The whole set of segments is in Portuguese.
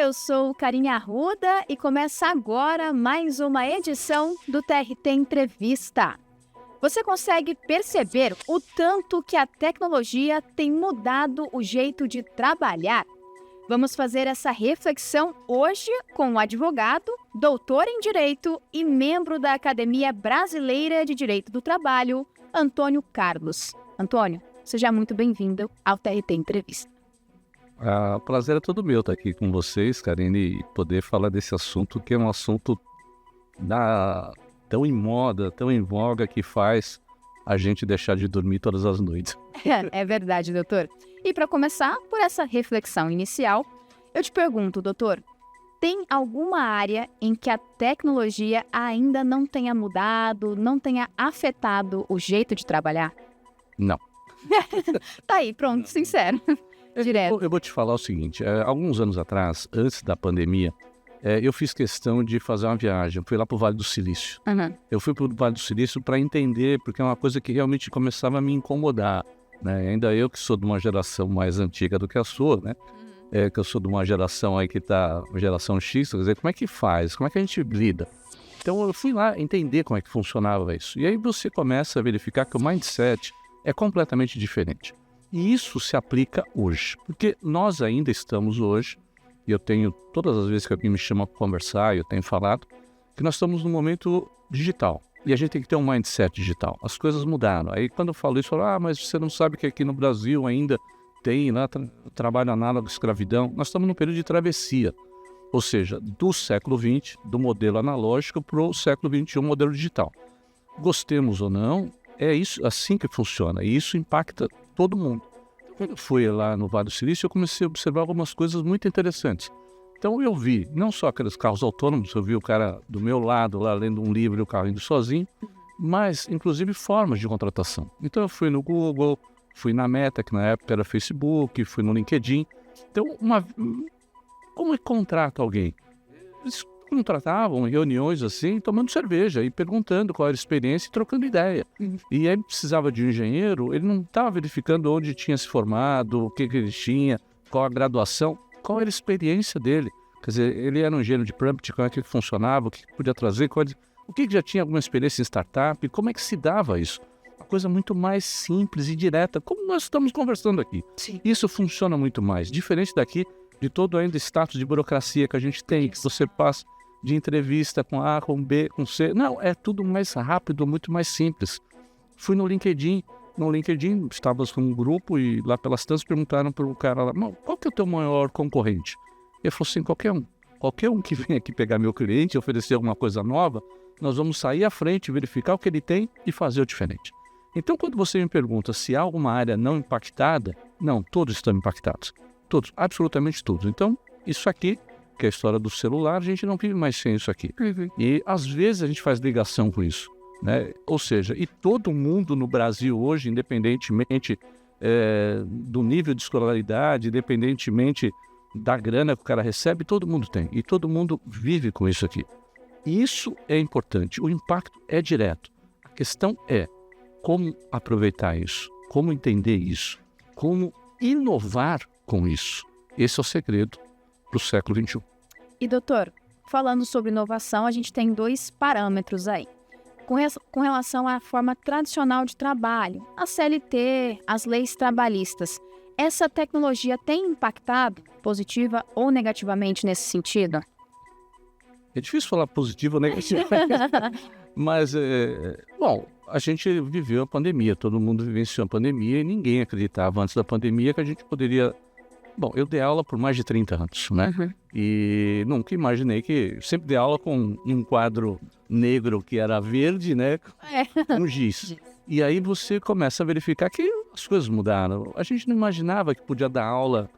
Eu sou Karine Arruda e começa agora mais uma edição do TRT Entrevista. Você consegue perceber o tanto que a tecnologia tem mudado o jeito de trabalhar? Vamos fazer essa reflexão hoje com o advogado, doutor em Direito e membro da Academia Brasileira de Direito do Trabalho, Antônio Carlos. Antônio, seja muito bem-vindo ao TRT Entrevista. O prazer é todo meu estar aqui com vocês, Karine, e poder falar desse assunto que é um assunto tão em moda, tão em voga, que faz a gente deixar de dormir todas as noites. É verdade, doutor. E para começar, por essa reflexão inicial, eu te pergunto, doutor, tem alguma área em que a tecnologia ainda não tenha mudado, não tenha afetado o jeito de trabalhar? Não. Tá aí, pronto, sincero. Direto. Eu vou te falar o seguinte, alguns anos atrás, antes da pandemia, eu fiz questão de fazer uma viagem, eu fui lá para o Vale do Silício. Uhum. Eu fui para o Vale do Silício para entender, porque é uma coisa que realmente começava a me incomodar, né? Ainda eu que sou de uma geração mais antiga do que a sua, né? Que eu sou de uma geração aí que está, geração X, quer dizer, como é que faz, como é que a gente lida? Então eu fui lá entender como é que funcionava isso. E aí você começa a verificar que o mindset é completamente diferente. E isso se aplica hoje, porque nós ainda estamos hoje, e eu tenho, todas as vezes que alguém me chama para conversar, eu tenho falado, que nós estamos num momento digital, e a gente tem que ter um mindset digital. As coisas mudaram. Aí quando eu falo isso, eu falo, mas você não sabe que aqui no Brasil ainda tem lá trabalho análogo à escravidão? Nós estamos num período de travessia, ou seja, do século XX, do modelo analógico para o século XXI, modelo digital. Gostemos ou não, é isso, assim que funciona, e isso impacta todo mundo. Quando eu fui lá no Vale do Silício, eu comecei a observar algumas coisas muito interessantes. Então eu vi, não só aqueles carros autônomos, eu vi o cara do meu lado lá lendo um livro e o carro indo sozinho, mas inclusive formas de contratação. Então eu fui no Google, fui na Meta, que na época era Facebook, fui no LinkedIn. Então, como é que contrata alguém? Eles contratavam em reuniões assim, tomando cerveja e perguntando qual era a experiência e trocando ideia. E aí precisava de um engenheiro, ele não estava verificando onde tinha se formado, o que ele tinha, qual a graduação, qual era a experiência dele. Quer dizer, ele era um engenheiro de prompt, como é que funcionava, o que podia trazer, o que já tinha alguma experiência em startup, como é que se dava isso. Uma coisa muito mais simples e direta, como nós estamos conversando aqui. Sim. Isso funciona muito mais, diferente daqui de todo ainda status de burocracia que a gente tem, que você passa de entrevista com A, com B, com C. Não, é tudo mais rápido, muito mais simples. Fui no LinkedIn. No LinkedIn, estávamos com um grupo e lá pelas tantas perguntaram para o cara lá, qual que é o teu maior concorrente? Ele falou assim, qualquer um. Qualquer um que vem aqui pegar meu cliente e oferecer alguma coisa nova, nós vamos sair à frente, verificar o que ele tem e fazer o diferente. Então, quando você me pergunta se há alguma área não impactada, não, todos estão impactados. Todos, absolutamente todos. Então, isso aqui, que é a história do celular, a gente não vive mais sem isso aqui. E às vezes a gente faz ligação com isso, né? Ou seja, e todo mundo no Brasil hoje, independentemente do nível de escolaridade, independentemente da grana que o cara recebe, todo mundo tem. E todo mundo vive com isso aqui. E isso é importante, o impacto é direto. A questão é como aproveitar isso, como entender isso, como inovar com isso. Esse é o segredo para o século XXI. E doutor, falando sobre inovação, a gente tem dois parâmetros aí. Com relação à forma tradicional de trabalho, a CLT, as leis trabalhistas, essa tecnologia tem impactado positiva ou negativamente nesse sentido? É difícil falar positivo ou negativo, mas, bom, a gente viveu a pandemia, todo mundo vivenciou a pandemia e ninguém acreditava antes da pandemia que a gente poderia... Bom, eu dei aula por mais de 30 anos, né? E nunca imaginei que... Sempre dei aula com um quadro negro que era verde, né? Um giz. E aí você começa a verificar que as coisas mudaram. A gente não imaginava que podia dar aula...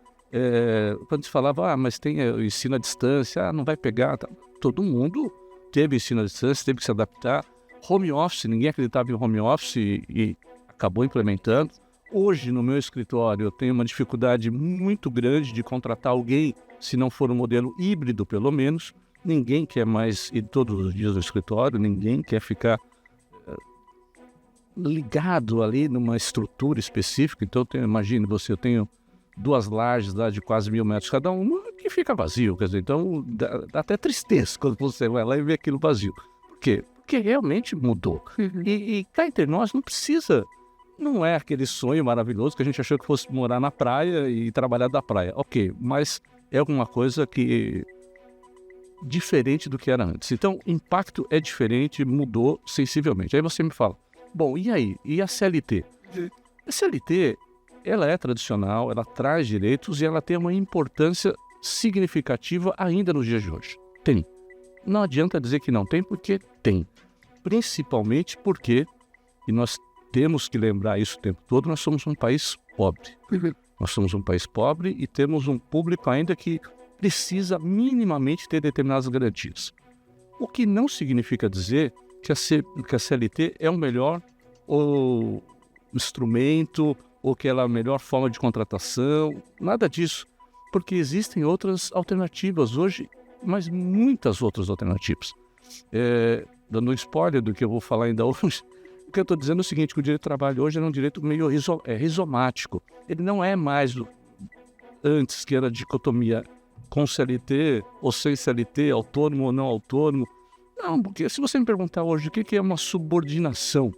quando se falava, mas tem ensino à distância, não vai pegar... Tá. Todo mundo teve ensino à distância, teve que se adaptar. Home office, ninguém acreditava em home office e acabou implementando. Hoje, no meu escritório, eu tenho uma dificuldade muito grande de contratar alguém, se não for um modelo híbrido, pelo menos. Ninguém quer mais ir todos os dias no escritório, ninguém quer ficar ligado ali numa estrutura específica. Então, imagine você, eu tenho 2 lajes lá de quase 1.000 metros cada uma, que fica vazio, quer dizer, então dá até tristeza quando você vai lá e vê aquilo vazio. Por quê? Porque realmente mudou. E cá entre nós não é aquele sonho maravilhoso que a gente achou que fosse morar na praia e trabalhar da praia. Ok, mas é alguma coisa que diferente do que era antes. Então, o impacto é diferente, mudou sensivelmente. Aí você me fala, bom, e aí? E a CLT? A CLT, ela é tradicional, ela traz direitos e ela tem uma importância significativa ainda nos dias de hoje. Tem. Não adianta dizer que não tem, porque tem. Principalmente porque, e nós temos que lembrar isso o tempo todo, nós somos um país pobre. Nós somos um país pobre e temos um público ainda que precisa minimamente ter determinadas garantias. O que não significa dizer que a CLT é o melhor instrumento ou que ela é a melhor forma de contratação, nada disso. Porque existem outras alternativas hoje, mas muitas outras alternativas. Dando um spoiler do que eu vou falar ainda hoje, o que eu estou dizendo é o seguinte, que o direito do trabalho hoje é um direito meio rizomático. Ele não é mais antes, que era a dicotomia com CLT ou sem CLT, autônomo ou não autônomo. Não, porque se você me perguntar hoje o que é uma subordinação,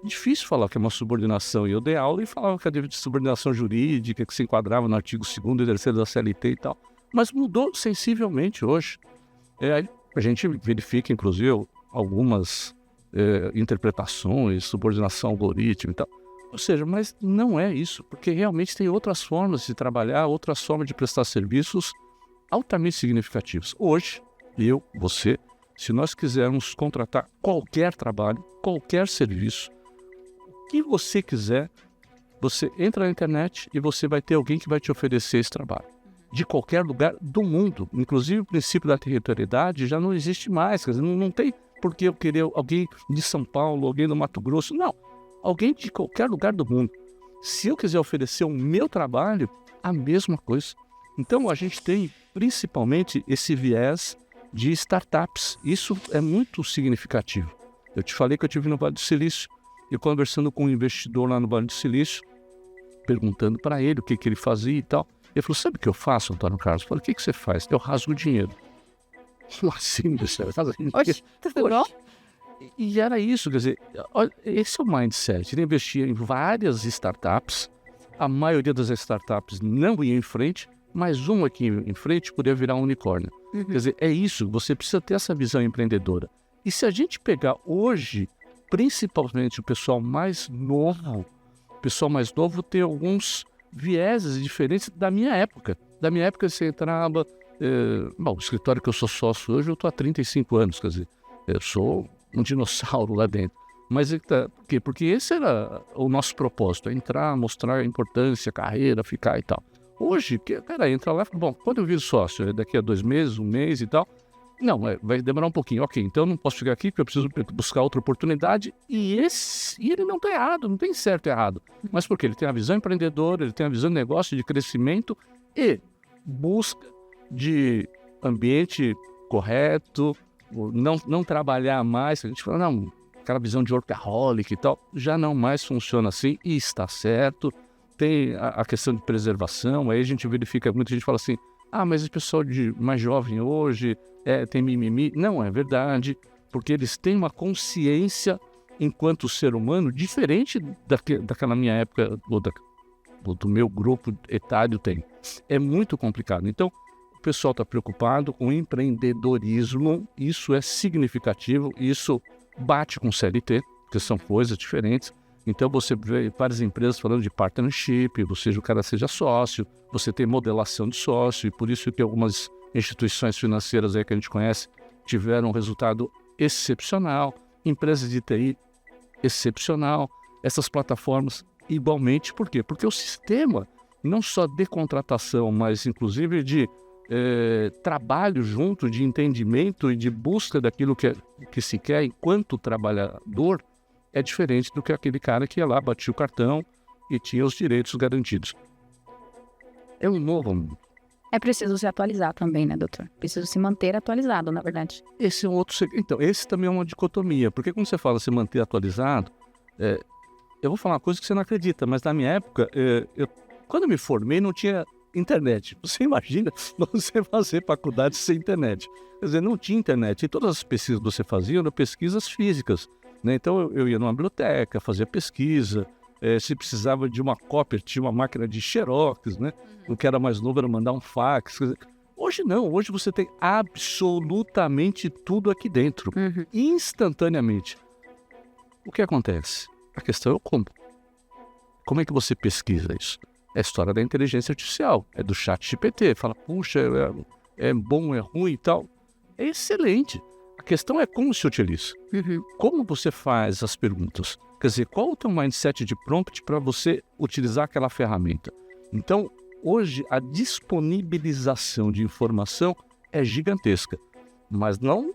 difícil falar que é uma subordinação. E eu dei aula e falava que a subordinação jurídica, que se enquadrava no artigo 2º e 3º da CLT e tal. Mas mudou sensivelmente hoje. A gente verifica, inclusive, algumas interpretações, subordinação algoritmo e tal. Ou seja, mas não é isso, porque realmente tem outras formas de trabalhar, outras formas de prestar serviços altamente significativos. Hoje, você, se nós quisermos contratar qualquer trabalho, qualquer serviço, o que você quiser, você entra na internet e você vai ter alguém que vai te oferecer esse trabalho. De qualquer lugar do mundo. Inclusive, o princípio da territorialidade já não existe mais. Quer dizer, não tem por que eu querer alguém de São Paulo, alguém do Mato Grosso. Não. Alguém de qualquer lugar do mundo. Se eu quiser oferecer o meu trabalho, a mesma coisa. Então, a gente tem principalmente esse viés de startups. Isso é muito significativo. Eu te falei que eu estive no Vale do Silício e conversando com um investidor lá no Vale do Silício, perguntando para ele o que ele fazia e tal. Ele falou, sabe o que eu faço, Antônio Carlos? Eu falei, o que você faz? Eu rasgo dinheiro. Assim, Oxe, tudo bom? E era isso, quer dizer, esse é o mindset. Ele investia em várias startups, a maioria das startups não ia em frente, mas uma aqui em frente poderia virar um unicórnio. Quer dizer, é isso, você precisa ter essa visão empreendedora. E se a gente pegar hoje, principalmente o pessoal mais novo tem alguns vieses diferentes da minha época. Da minha época você entrava... o escritório que eu sou sócio hoje, eu estou há 35 anos, quer dizer, eu sou um dinossauro lá dentro. Mas por quê? Porque esse era o nosso propósito, entrar, mostrar a importância, carreira, ficar e tal. Hoje, o cara entra lá e fala, bom, quando eu viro sócio, daqui a 2 meses, 1 mês e tal, não, vai demorar um pouquinho. Ok, então eu não posso ficar aqui porque eu preciso buscar outra oportunidade. E ele não está errado, não tem certo e errado. Mas porque ele tem a visão empreendedora, ele tem a visão de negócio, de crescimento e busca de ambiente correto, não trabalhar mais. A gente fala, não, aquela visão de workaholic e tal, já não mais funciona assim e está certo. Tem a questão de preservação, aí a gente verifica, muita gente fala assim, mas esse pessoal mais jovem hoje tem mimimi. Não é verdade, porque eles têm uma consciência enquanto ser humano diferente daquela minha época, ou do meu grupo etário tem. É muito complicado. Então, o pessoal está preocupado com empreendedorismo, isso é significativo, isso bate com CLT, porque são coisas diferentes. Então você vê várias empresas falando de partnership, ou seja, o cara seja sócio, você tem modelação de sócio, e por isso que algumas instituições financeiras aí que a gente conhece tiveram um resultado excepcional, empresas de TI excepcional, essas plataformas igualmente. Por quê? Porque o sistema, não só de contratação, mas inclusive de trabalho junto, de entendimento e de busca daquilo que se quer enquanto trabalhador, é diferente do que aquele cara que ia lá, batia o cartão e tinha os direitos garantidos. É um novo mundo. É preciso se atualizar também, né, doutor? Preciso se manter atualizado, na verdade. Esse é um outro... Então, esse também é uma dicotomia, porque quando você fala se manter atualizado, eu vou falar uma coisa que você não acredita, mas na minha época, quando eu me formei, não tinha internet. Você imagina você fazer faculdade sem internet? Quer dizer, não tinha internet. E todas as pesquisas que você fazia eram pesquisas físicas, né? Então eu ia numa biblioteca, fazia pesquisa. Se precisava de uma cópia, tinha uma máquina de xerox, né? O que era mais novo era mandar um fax. Quer dizer, hoje não, hoje você tem absolutamente tudo aqui dentro, instantaneamente. O que acontece? A questão é o como. Como é que você pesquisa isso? É a história da inteligência artificial, é do chat GPT. Fala, puxa, é bom, é ruim e tal. É excelente. A questão é como se utiliza. Como você faz as perguntas. Quer dizer, qual o teu mindset de prompt para você utilizar aquela ferramenta? Então, hoje, a disponibilização de informação é gigantesca. Mas não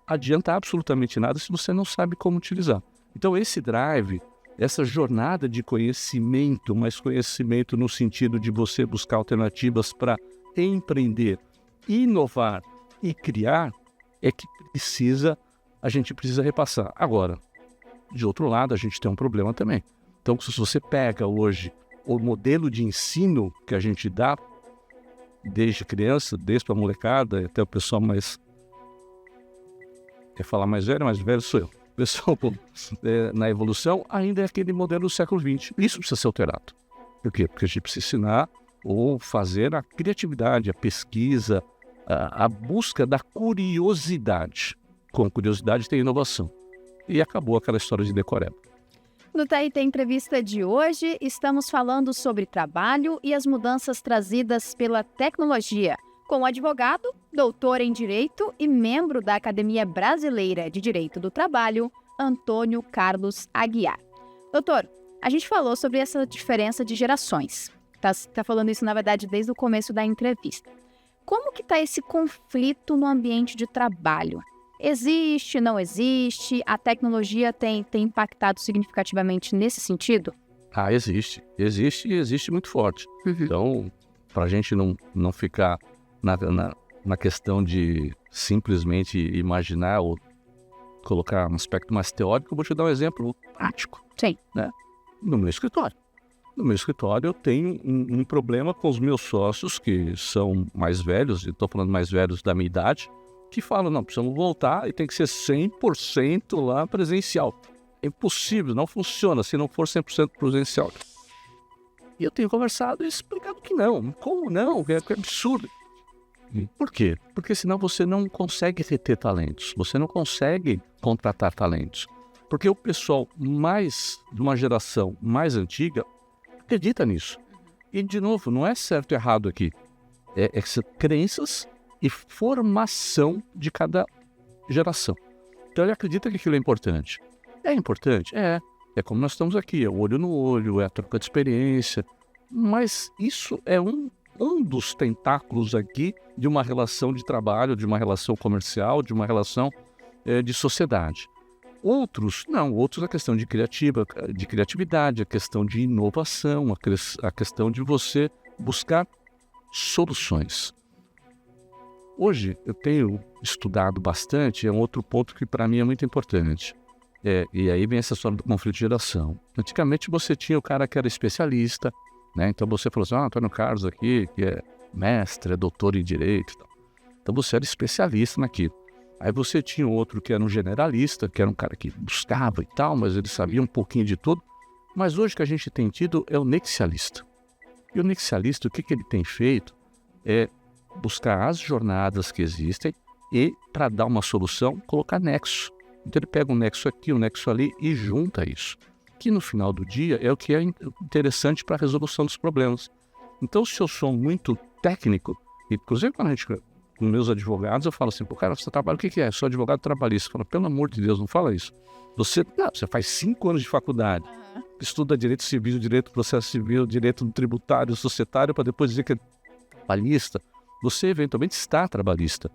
adianta absolutamente nada se você não sabe como utilizar. Então, esse drive, essa jornada de conhecimento, mas conhecimento no sentido de você buscar alternativas para empreender, inovar e criar, é que a gente precisa repassar. Agora, de outro lado, a gente tem um problema também. Então, se você pega hoje o modelo de ensino que a gente dá, desde criança, desde a molecada, até o pessoal mais... Quer falar mais velho sou eu. O pessoal na evolução ainda é aquele modelo do século XX. Isso precisa ser alterado. Por quê? Porque a gente precisa ensinar ou fazer a criatividade, a pesquisa, a busca da curiosidade. Com curiosidade tem inovação. E acabou aquela história de decoreba. No TRT Entrevista de hoje, estamos falando sobre trabalho e as mudanças trazidas pela tecnologia, com o advogado, doutor em Direito e membro da Academia Brasileira de Direito do Trabalho, Antônio Carlos Aguiar. Doutor, a gente falou sobre essa diferença de gerações. Tá falando isso, na verdade, desde o começo da entrevista. Como que está esse conflito no ambiente de trabalho? Existe, não existe? A tecnologia tem impactado significativamente nesse sentido? Existe. Existe e existe muito forte. Então, para a gente não ficar na questão de simplesmente imaginar ou colocar um aspecto mais teórico, eu vou te dar um exemplo prático. Sim. Né? No meu escritório. No meu escritório eu tenho um problema com os meus sócios, que são mais velhos, e estou falando mais velhos da minha idade, que falam, não, precisamos voltar e tem que ser 100% lá presencial. É impossível, não funciona se não for 100% presencial. E eu tenho conversado e explicado que não. Como não? É absurdo. Por quê? Porque senão você não consegue reter talentos, você não consegue contratar talentos. Porque o pessoal de uma geração mais antiga acredita nisso. E, de novo, não é certo e errado aqui. É crenças e formação de cada geração. Então ele acredita que aquilo é importante. É importante? É como nós estamos aqui, é o olho no olho, é a troca de experiência. Mas isso é um dos tentáculos aqui de uma relação de trabalho, de uma relação comercial, de uma relação de sociedade. Outros, não. Outros a questão de criatividade, a questão de inovação, a questão de você buscar soluções. Hoje eu tenho estudado bastante, é um outro ponto que para mim é muito importante. E aí vem essa história do conflito de geração. Antigamente você tinha o cara que era especialista, né? Então você falou assim, Antônio Carlos aqui, que é mestre, é doutor em Direito. Então você era especialista naquilo. Aí você tinha outro que era um generalista, que era um cara que buscava e tal, mas ele sabia um pouquinho de tudo. Mas hoje o que a gente tem tido é o nexialista. E o nexialista, o que ele tem feito é buscar as jornadas que existem e, para dar uma solução, colocar nexo. Então ele pega um nexo aqui, um nexo ali e junta isso. Que no final do dia é o que é interessante para a resolução dos problemas. Então, se eu sou muito técnico, inclusive quando a gente, com meus advogados, eu falo assim, pô, cara, você trabalha, o que é? Eu sou advogado trabalhista. Eu falo, pelo amor de Deus, não fala isso. Você faz 5 anos de faculdade, estuda direito civil, direito do processo civil, direito tributário, societário, para depois dizer que é trabalhista. Você eventualmente está trabalhista,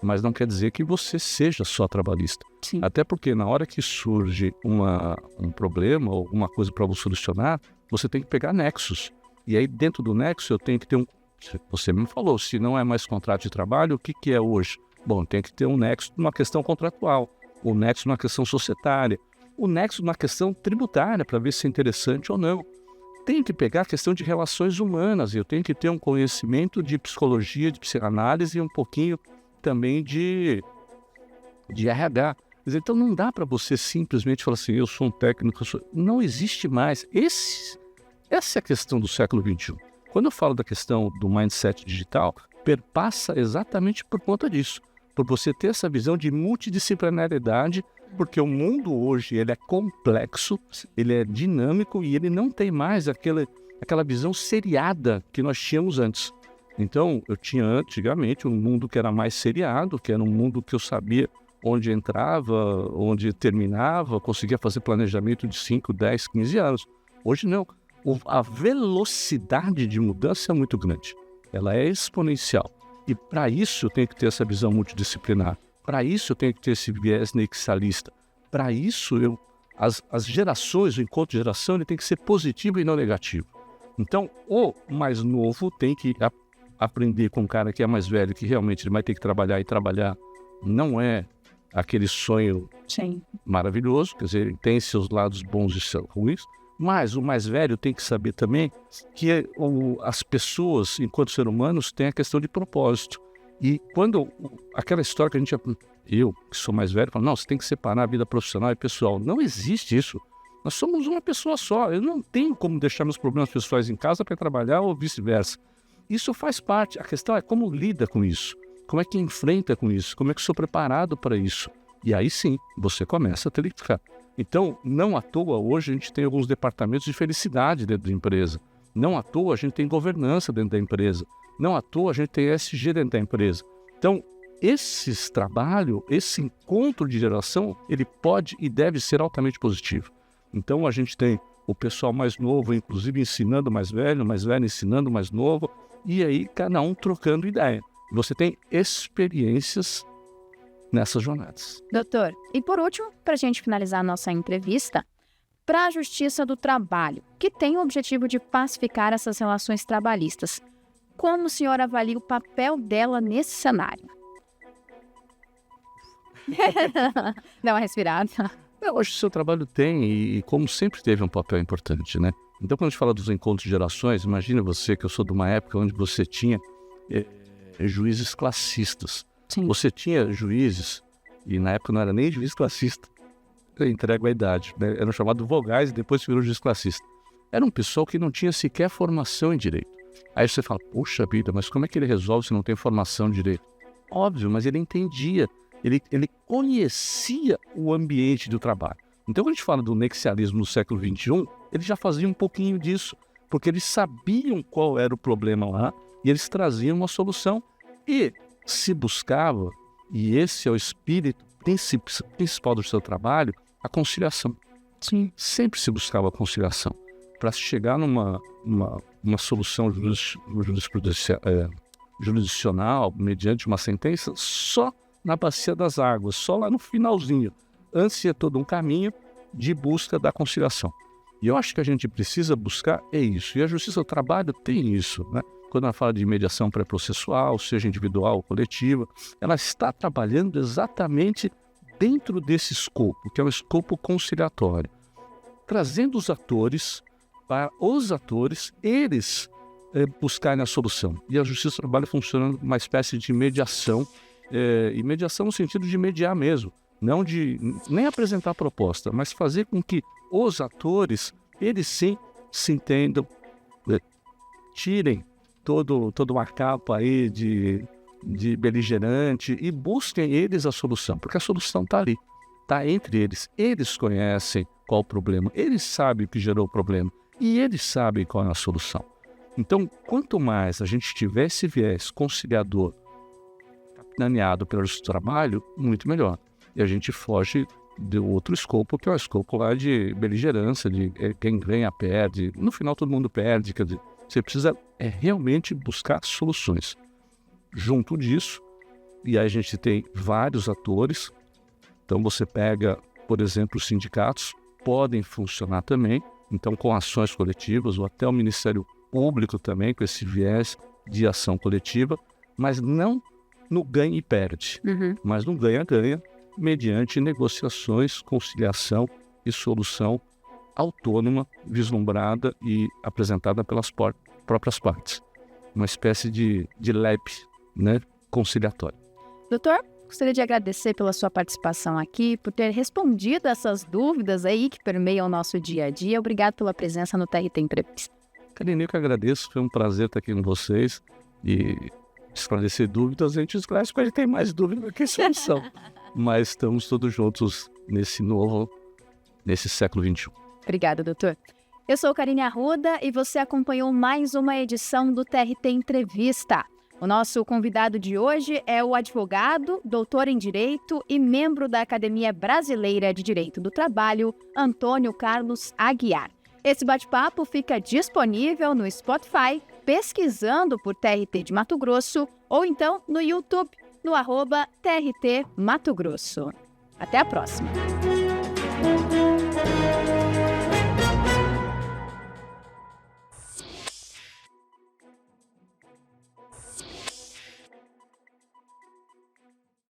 mas não quer dizer que você seja só trabalhista. Sim. Até porque na hora que surge um problema ou alguma coisa para você solucionar, você tem que pegar nexos. E aí dentro do nexo eu tenho que ter você me falou, se não é mais contrato de trabalho, o que é hoje? Bom, tem que ter um nexo numa questão contratual, o nexo numa questão societária, o nexo numa questão tributária para ver se é interessante ou não. tenho que pegar a questão de relações humanas, eu tenho que ter um conhecimento de psicologia, de psicanálise e um pouquinho também de RH. Quer dizer, então não dá para você simplesmente falar assim, eu sou um técnico, não existe mais. Essa é a questão do século XXI. Quando eu falo da questão do mindset digital, perpassa exatamente por conta disso, por você ter essa visão de multidisciplinaridade, porque o mundo hoje ele é complexo, ele é dinâmico e ele não tem mais aquela visão seriada que nós tínhamos antes. Então, eu tinha antigamente um mundo que era mais seriado, que era um mundo que eu sabia onde entrava, onde terminava, conseguia fazer planejamento de 5, 10, 15 anos. Hoje não. A velocidade de mudança é muito grande. Ela é exponencial. E para isso eu tenho que ter essa visão multidisciplinar. Para isso eu tenho que ter esse viés nexialista. Para isso, as gerações, o encontro de geração, ele tem que ser positivo e não negativo. Então, o mais novo tem que aprender com um cara que é mais velho, que realmente ele vai ter que trabalhar, e trabalhar não é aquele sonho maravilhoso, quer dizer, ele tem seus lados bons e seus ruins, mas o mais velho tem que saber também que as pessoas, enquanto seres humanos, têm a questão de propósito. E quando aquela história que eu, que sou mais velho, falo, não, você tem que separar a vida profissional e pessoal. Não existe isso. Nós somos uma pessoa só. Eu não tenho como deixar meus problemas pessoais em casa para trabalhar ou vice-versa. Isso faz parte. A questão é como lida com isso. Como é que enfrenta com isso? Como é que eu sou preparado para isso? E aí sim, você começa a ter que ficar. Então, não à toa, hoje a gente tem alguns departamentos de felicidade dentro da empresa. Não à toa a gente tem governança dentro da empresa. Não à toa a gente tem ESG dentro da empresa. Então, esse trabalho, esse encontro de geração, ele pode e deve ser altamente positivo. Então, a gente tem o pessoal mais novo, inclusive ensinando mais velho ensinando mais novo, e aí cada um trocando ideia. Você tem experiências nessas jornadas. Doutor, e por último, para a gente finalizar a nossa entrevista, para a Justiça do Trabalho, que tem o objetivo de pacificar essas relações trabalhistas, como o senhor avalia o papel dela nesse cenário? Dá uma respirada. Eu acho que o seu trabalho tem, e como sempre teve um papel importante, né? Então, quando a gente fala dos encontros de gerações, imagina você que eu sou de uma época onde você tinha juízes classistas. Sim. Você tinha juízes, e na época não era nem juiz classista, eu entrego a idade, né? Eram chamados vogais e depois virou juiz classista. Era um pessoal que não tinha sequer formação em direito. Aí você fala, poxa vida, mas como é que ele resolve se não tem formação em direito? Óbvio, mas ele entendia, ele conhecia o ambiente do trabalho. Então, quando a gente fala do nexialismo no século XXI, eles já faziam um pouquinho disso, porque eles sabiam qual era o problema lá e eles traziam uma solução. E se buscava, e esse é o espírito principal do seu trabalho, a conciliação. Sim, sempre se buscava a conciliação para chegar numa solução jurisdicional, mediante uma sentença, só na bacia das águas, só lá no finalzinho. Antes é todo um caminho de busca da conciliação. E eu acho que a gente precisa buscar isso. E a Justiça do Trabalho tem isso, né? Quando ela fala de mediação pré-processual, seja individual ou coletiva, ela está trabalhando exatamente dentro desse escopo, que é o escopo conciliatório, trazendo os atores para os atores, eles buscarem a solução. E a Justiça do Trabalho funciona uma espécie de mediação, e mediação no sentido de mediar mesmo, não de nem apresentar a proposta, mas fazer com que os atores, eles sim se entendam, tirem toda uma capa aí de beligerante e busquem eles a solução, porque a solução está ali, está entre eles. Eles conhecem qual o problema, eles sabem o que gerou o problema e eles sabem qual é a solução. Então, quanto mais a gente tiver esse viés conciliador capitaneado pelo Justiça do Trabalho, muito melhor. E a gente foge do outro escopo, que é o escopo lá de beligerância, de quem ganha perde. No final todo mundo perde, quer dizer, você precisa realmente buscar soluções. Junto disso, e aí a gente tem vários atores, então você pega, por exemplo, os sindicatos, podem funcionar também, então com ações coletivas, ou até o Ministério Público também, com esse viés de ação coletiva, mas não no ganha e perde, mas no ganha-ganha, mediante negociações, conciliação e solução autônoma, vislumbrada e apresentada pelas próprias partes. Uma espécie de lab, né, conciliatório. Doutor, gostaria de agradecer pela sua participação aqui, por ter respondido essas dúvidas aí que permeiam o nosso dia a dia. Obrigado pela presença no TRT Entrevista. Karine, eu que agradeço, foi um prazer estar aqui com vocês e esclarecer dúvidas. A gente esclarece porque a gente tem mais dúvida do que solução. Mas estamos todos juntos nesse século XXI. Obrigada, doutor. Eu sou Karine Arruda e você acompanhou mais uma edição do TRT Entrevista. O nosso convidado de hoje é o advogado, doutor em Direito e membro da Academia Brasileira de Direito do Trabalho, Antônio Carlos Aguiar. Esse bate-papo fica disponível no Spotify, pesquisando por TRT de Mato Grosso, ou então no YouTube, no @TRT Mato Grosso. Até a próxima!